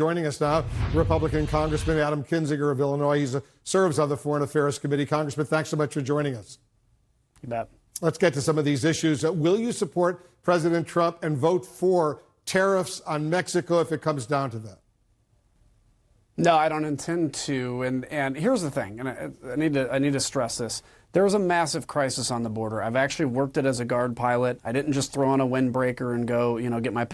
Joining us now, Republican Congressman Adam Kinzinger of Illinois. He serves on the Foreign Affairs Committee. Congressman, thanks so much for joining us. You bet. Let's get to some of these issues. Will you support President Trump and vote for tariffs on Mexico if it comes down to that? No, I don't intend to. And here's the thing, and I need to stress this. There is a massive crisis on the border. I've actually worked it as a guard pilot. I didn't just throw on a windbreaker and go, get my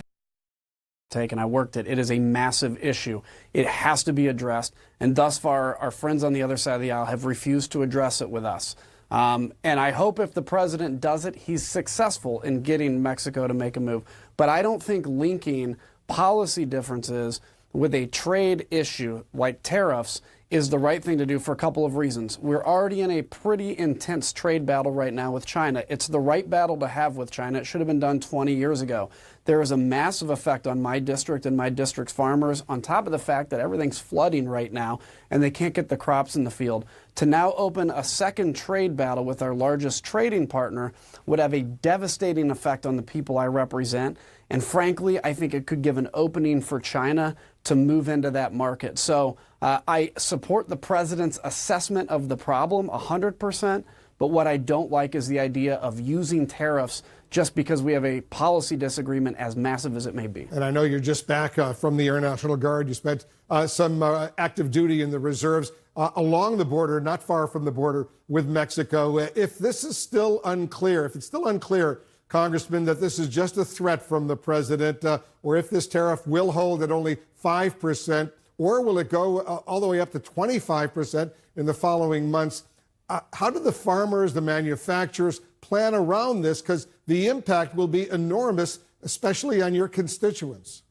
take, and I worked it. It is a massive issue. It has to be addressed. And thus far, our friends on the other side of the aisle have refused to address it with us. And I hope if the president does it, he's successful in getting Mexico to make a move. But I don't think linking policy differences with a trade issue like tariffs is the right thing to do for a couple of reasons. We're already in a pretty intense trade battle right now with China. It's the right battle to have with China. It should have been done 20 years ago. There is a massive effect on my district and my district's farmers, on top of the fact that everything's flooding right now and they can't get the crops in the field. To now open a second trade battle with our largest trading partner would have a devastating effect on the people I represent. And frankly, I think it could give an opening for China to move into that market. So I support the president's assessment of the problem 100%, but what I don't like is the idea of using tariffs just because we have a policy disagreement, as massive as it may be. And I know you're just back from the Air National Guard. You spent some active duty in the reserves along the border, not far from the border with Mexico. If this is still unclear, if it's still unclear, Congressman, that this is just a threat from the president, or if this tariff will hold at only 5%, or will it go all the way up to 25% in the following months? How do the farmers, the manufacturers plan around this? Because the impact will be enormous, especially on your constituents.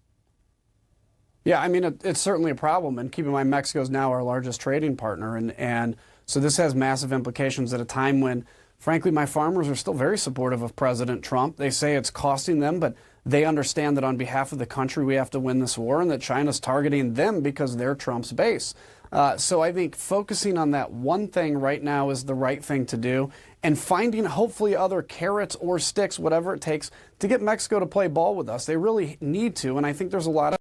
Yeah, I mean, it's certainly a problem. And keep in mind, Mexico is now our largest trading partner. And so this has massive implications at a time when, frankly, my farmers are still very supportive of President Trump. They say it's costing them, but they understand that on behalf of the country, we have to win this war and that China's targeting them because they're Trump's base. So I think focusing on that one thing right now is the right thing to do, and finding hopefully other carrots or sticks, whatever it takes, to get Mexico to play ball with us. They really need to, and I think there's a lot of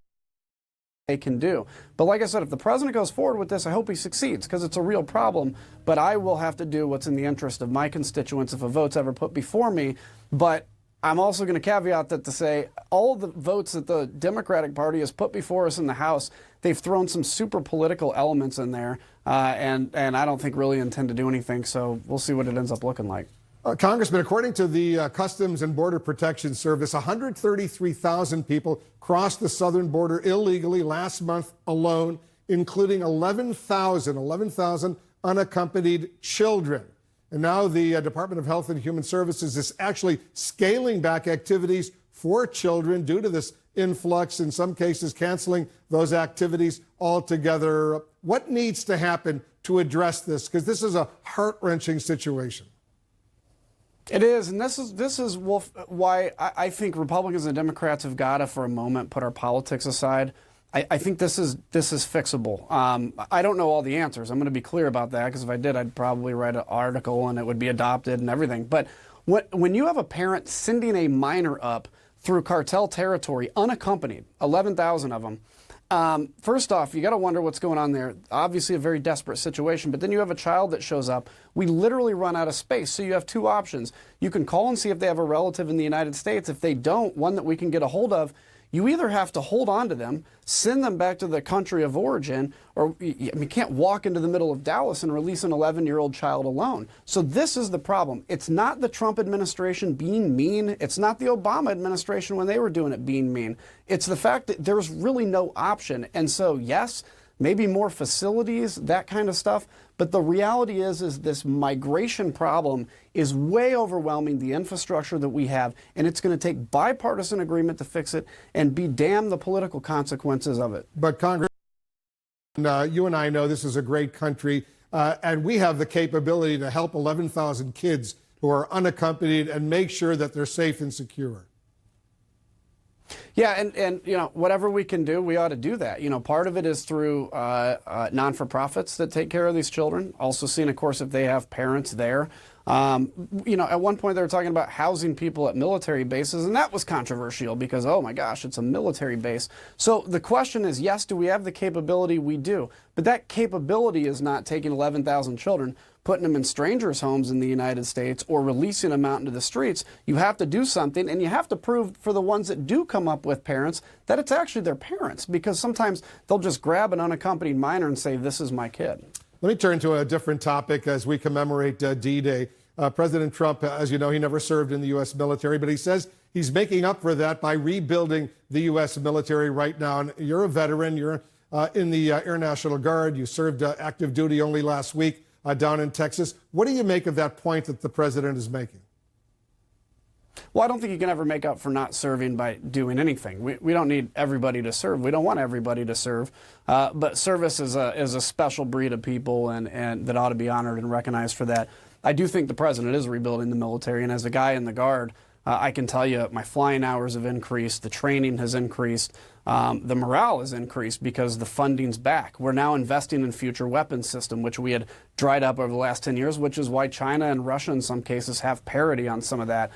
they can do. But like I said, if the president goes forward with this, I hope he succeeds, because it's a real problem. But I will have to do what's in the interest of my constituents if a vote's ever put before me. But I'm also going to caveat that to say all the votes that the Democratic Party has put before us in the House, they've thrown some super political elements in there, and I don't think really intend to do anything. So we'll see what it ends up looking like. Congressman, according to the Customs and Border Protection Service, 133,000 people crossed the southern border illegally last month alone, including 11,000 unaccompanied children. And now the Department of Health and Human Services is actually scaling back activities for children due to this influx, in some cases canceling those activities altogether. What needs to happen to address this? Because this is a heart-wrenching situation. It is, and this is Wolf, why I think Republicans and Democrats have got to, for a moment, put our politics aside. I think this is fixable. I don't know all the answers. I'm going to be clear about that, because if I did, I'd probably write an article and it would be adopted and everything. But when you have a parent sending a minor up through cartel territory unaccompanied, 11,000 of them, first off, you got to wonder what's going on there. Obviously a very desperate situation, but then you have a child that shows up. We literally run out of space. So you have two options. You can call and see if they have a relative in the United States. If they don't, one that we can get a hold of, you either have to hold on to them, send them back to the country of origin, or you can't walk into the middle of Dallas and release an 11-year-old child alone. So this is the problem. It's not the Trump administration being mean. It's not the Obama administration when they were doing it being mean. It's the fact that there's really no option. And so, yes, maybe more facilities, that kind of stuff. But the reality is this migration problem is way overwhelming the infrastructure that we have, and it's going to take bipartisan agreement to fix it, and be damned the political consequences of it. But Congressman, you and I know this is a great country, and we have the capability to help 11,000 kids who are unaccompanied and make sure that they're safe and secure. Yeah, and you know, whatever we can do, we ought to do that. You know, part of it is through non-for-profits that take care of these children. Also seeing, of course, if they have parents there. You know, at one point they were talking about housing people at military bases, and that was controversial because, oh my gosh, it's a military base. So the question is, yes, do we have the capability? We do. But that capability is not taking 11,000 children, putting them in strangers' homes in the United States, or releasing them out into the streets. You have to do something, and you have to prove for the ones that do come up with parents that it's actually their parents, because sometimes they'll just grab an unaccompanied minor and say, this is my kid. Let me turn to a different topic as we commemorate D-Day. President Trump, as you know, he never served in the U.S. military, but he says he's making up for that by rebuilding the U.S. military right now. And you're a veteran. You're in the Air National Guard. You served active duty only last week down in Texas. What do you make of that point that the president is making? Well, I don't think you can ever make up for not serving by doing anything. We don't need everybody to serve. We don't want everybody to serve. But service is a special breed of people, and that ought to be honored and recognized for that. I do think the president is rebuilding the military, and as a guy in the Guard, I can tell you my flying hours have increased, the training has increased, the morale has increased because the funding's back. We're now investing in future weapons system, which we had dried up over the last 10 years, which is why China and Russia in some cases have parity on some of that.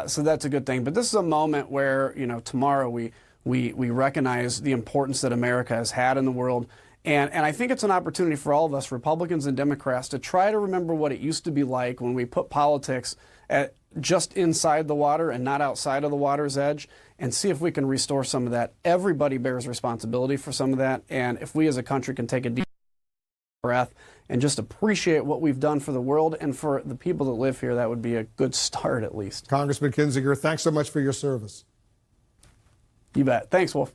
So that's a good thing. But this is a moment where, you know, tomorrow we recognize the importance that America has had in the world. And I think it's an opportunity for all of us, Republicans and Democrats, to try to remember what it used to be like when we put politics at just inside the water and not outside of the water's edge, and see if we can restore some of that. Everybody bears responsibility for some of that. And if we as a country can take a deep breath and just appreciate what we've done for the world and for the people that live here, that would be a good start at least. Congressman Kinzinger, thanks so much for your service. You bet. Thanks, Wolf.